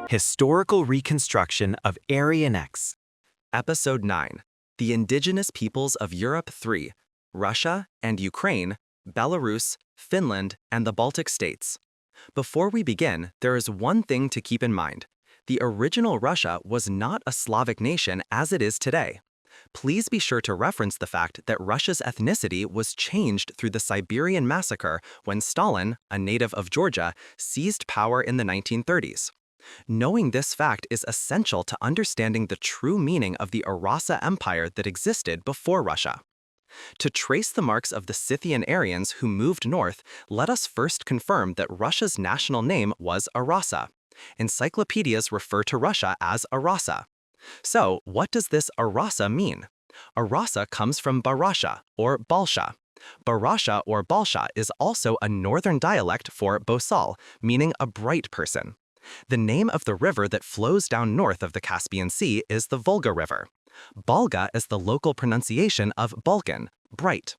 Historical Reconstruction of Aryan X. Episode 9. The Indigenous Peoples of Europe 3. Russia and Ukraine, Belarus, Finland, and the Baltic states. Before we begin, there is one thing to keep in mind. The original Russia was not a Slavic nation as it is today. Please be sure to reference the fact that Russia's ethnicity was changed through the Siberian massacre when Stalin, a native of Georgia, seized power in the 1930s. Knowing this fact is essential to understanding the true meaning of the Arasa Empire that existed before Russia. To trace the marks of the Scythian Aryans who moved north, let us first confirm that Russia's national name was Arasa. Encyclopedias refer to Russia as Arasa. So, what does this Arasa mean? Arasa comes from Barasha, or Balsha. Barasha or Balsha is also a northern dialect for Bosal, meaning a bright person. The name of the river that flows down north of the Caspian Sea is the Volga River. Balga is the local pronunciation of Balkan, bright.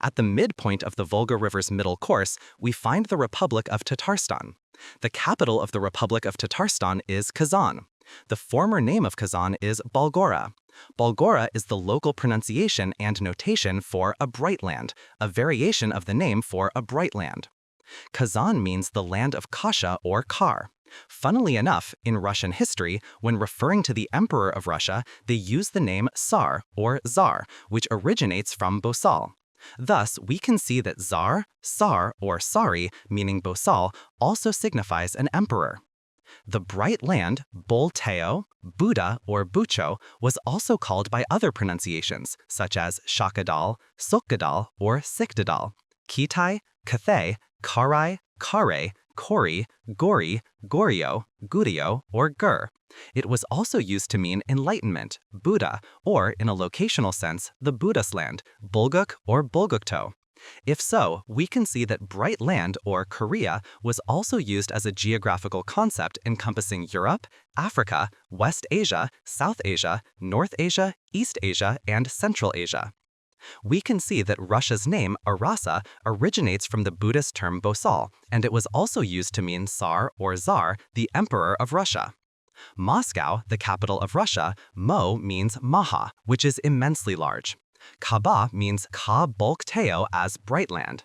At the midpoint of the Volga River's middle course, we find the Republic of Tatarstan. The capital of the Republic of Tatarstan is Kazan. The former name of Kazan is Balgora. Balgora is the local pronunciation and notation for a bright land, a variation of the name for a bright land. Kazan means the land of Kasha or Kar. Funnily enough, in Russian history, when referring to the Emperor of Russia, they use the name Tsar or Tsar, which originates from Bosal. Thus, we can see that Tsar, Tsar, or Tsari, meaning Bosal, also signifies an emperor. The bright land, Bolteo, Buda, or Bucho, was also called by other pronunciations, such as Shakadal, Sokgadal, or Sikdadal, Kitai, Cathay, Karai, Kare, Kori, Gori, Gorio, Gurio, or Gur. It was also used to mean enlightenment, Buddha, or in a locational sense, the Buddhist land, Bulguk or Bulgukto. If so, we can see that bright land or Korea was also used as a geographical concept encompassing Europe, Africa, West Asia, South Asia, North Asia, East Asia, and Central Asia. We can see that Russia's name, Arasa, originates from the Buddhist term Bosal, and it was also used to mean Tsar or Tsar, the Emperor of Russia. Moscow, the capital of Russia, Mo means Maha, which is immensely large. Kaba means Ka Bulk Teo as bright land.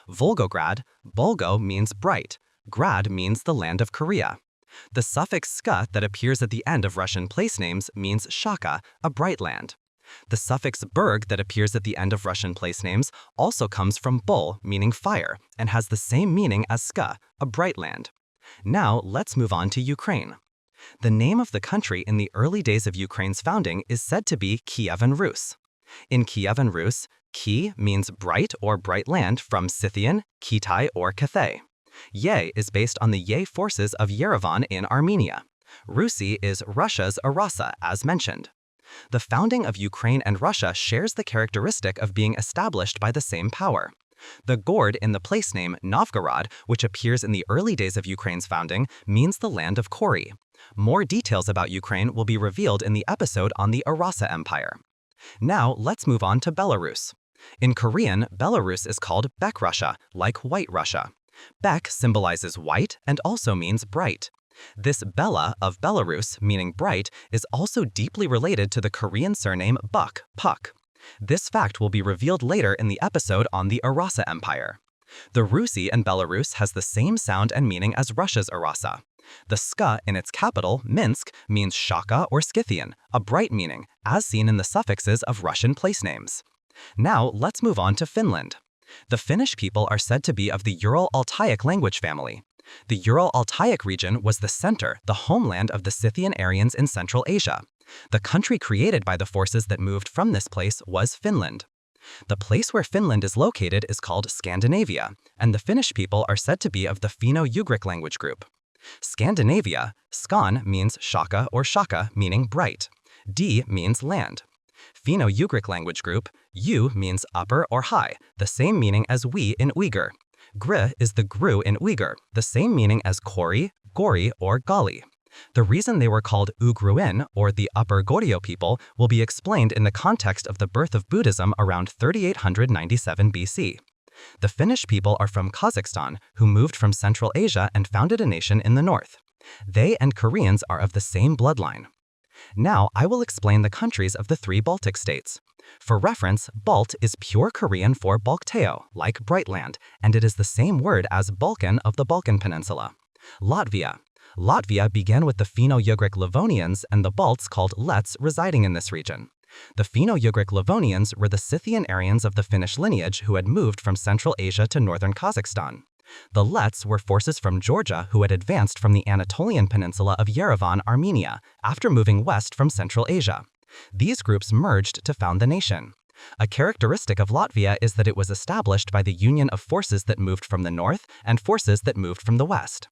Volgograd, Bolgo means bright. Grad means the land of Korea. The suffix ska that appears at the end of Russian place names means Shaka, a bright land. The suffix berg that appears at the end of Russian place names also comes from bol, meaning fire, and has the same meaning as ska, a bright land. Now, let's move on to Ukraine. The name of the country in the early days of Ukraine's founding is said to be Kievan Rus. In Kievan Rus, Ki means bright or bright land from Scythian, Kitai, or Cathay. Ye is based on the Ye forces of Yerevan in Armenia. Rusi is Russia's Arasa, as mentioned. The founding of Ukraine and Russia shares the characteristic of being established by the same power. The Gord in the place name Novgorod, which appears in the early days of Ukraine's founding, means the land of Kori. More details about Ukraine will be revealed in the episode on the Arasa Empire. Now, let's move on to Belarus. In Korean, Belarus is called Bek Russia, like White Russia. Bek symbolizes white and also means bright. This Bela of Belarus, meaning bright, is also deeply related to the Korean surname Buk, Puk. This fact will be revealed later in the episode on the Arasa Empire. The Rusi in Belarus has the same sound and meaning as Russia's Arasa. The ska in its capital, Minsk, means Shaka or Scythian, a bright meaning, as seen in the suffixes of Russian place names. Now, let's move on to Finland. The Finnish people are said to be of the Ural-Altaic language family. The Ural-Altaic region was the center, the homeland of the Scythian Aryans in Central Asia. The country created by the forces that moved from this place was Finland. The place where Finland is located is called Scandinavia, and the Finnish people are said to be of the Finno-Ugric language group. Scandinavia, Skan means Shaka or Shaka, meaning bright. D means land. Finno-Ugric language group, U means upper or high, the same meaning as we in Uyghur. Gr is the Gru in Uyghur, the same meaning as Kori, Gori, or Gali. The reason they were called Ugruin, or the Upper Goryeo people, will be explained in the context of the birth of Buddhism around 3897 BC. The Finnish people are from Kazakhstan, who moved from Central Asia and founded a nation in the north. They and Koreans are of the same bloodline. Now I will explain the countries of the 3 Baltic states. For reference, Balt is pure Korean for Balkteo, like Brightland, and it is the same word as Balkan of the Balkan Peninsula. Latvia. Latvia began with the Finno-Ugric Livonians and the Balts called Lets residing in this region. The Finno-Ugric Livonians were the Scythian Aryans of the Finnish lineage who had moved from Central Asia to northern Kazakhstan. The Lets were forces from Georgia who had advanced from the Anatolian peninsula of Yerevan, Armenia, after moving west from Central Asia. These groups merged to found the nation. A characteristic of Latvia is that it was established by the union of forces that moved from the north and forces that moved from the west.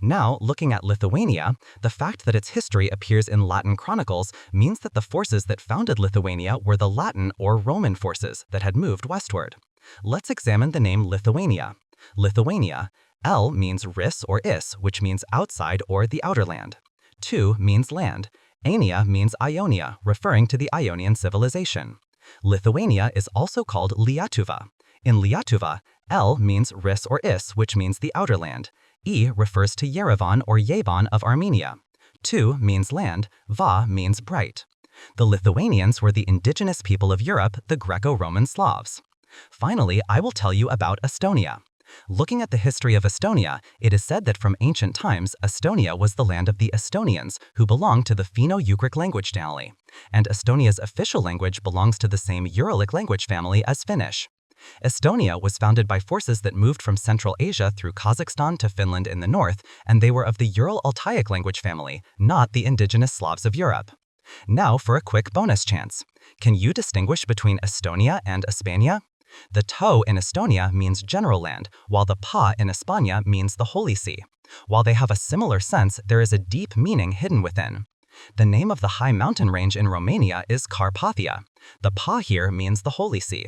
Now, looking at Lithuania, the fact that its history appears in Latin chronicles means that the forces that founded Lithuania were the Latin or Roman forces that had moved westward. Let's examine the name Lithuania. Lithuania, L means ris or is, which means outside or the outer land. 2 means land. Ania means Ionia, referring to the Ionian civilization. Lithuania is also called Lietuva. In Lietuva, L means ris or is, which means the outer land. E refers to Yerevan or Yevan of Armenia. 2 means land, Va means bright. The Lithuanians were the indigenous people of Europe, the Greco-Roman Slavs. Finally, I will tell you about Estonia. Looking at the history of Estonia, it is said that from ancient times, Estonia was the land of the Estonians, who belonged to the Finno-Ugric language family, and Estonia's official language belongs to the same Uralic language family as Finnish. Estonia was founded by forces that moved from Central Asia through Kazakhstan to Finland in the north, and they were of the Ural-Altaic language family, not the indigenous Slavs of Europe. Now for a quick bonus chance. Can you distinguish between Estonia and Espania? The to in Estonia means general land, while the pa in Espana means the Holy See. While they have a similar sense, there is a deep meaning hidden within. The name of the high mountain range in Romania is Carpathia. The pa here means the Holy See.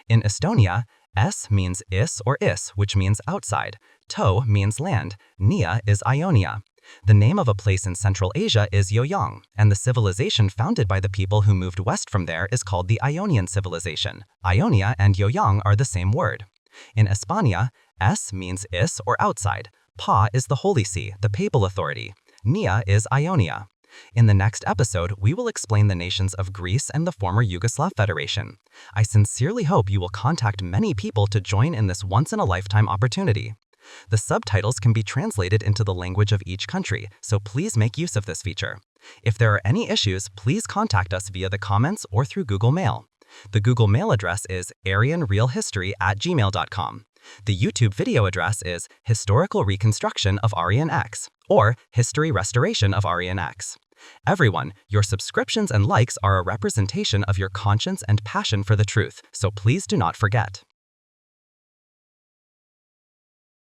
In Estonia, S means is or is, which means outside. To means land. Nia is Ionia. The name of a place in Central Asia is Yoyong, and the civilization founded by the people who moved west from there is called the Ionian civilization. Ionia and Yoyong are the same word. In Espana, S means is or outside. Pa is the Holy See, the papal authority. Nia is Ionia. In the next episode, we will explain the nations of Greece and the former Yugoslav Federation. I sincerely hope you will contact many people to join in this once-in-a-lifetime opportunity. The subtitles can be translated into the language of each country, so please make use of this feature. If there are any issues, please contact us via the comments or through Google Mail. The Google Mail address is aryanrealhistory@gmail.com. The YouTube video address is Historical Reconstruction of Aryan X, or History Restoration of Aryan X. Everyone, your subscriptions and likes are a representation of your conscience and passion for the truth, so please do not forget.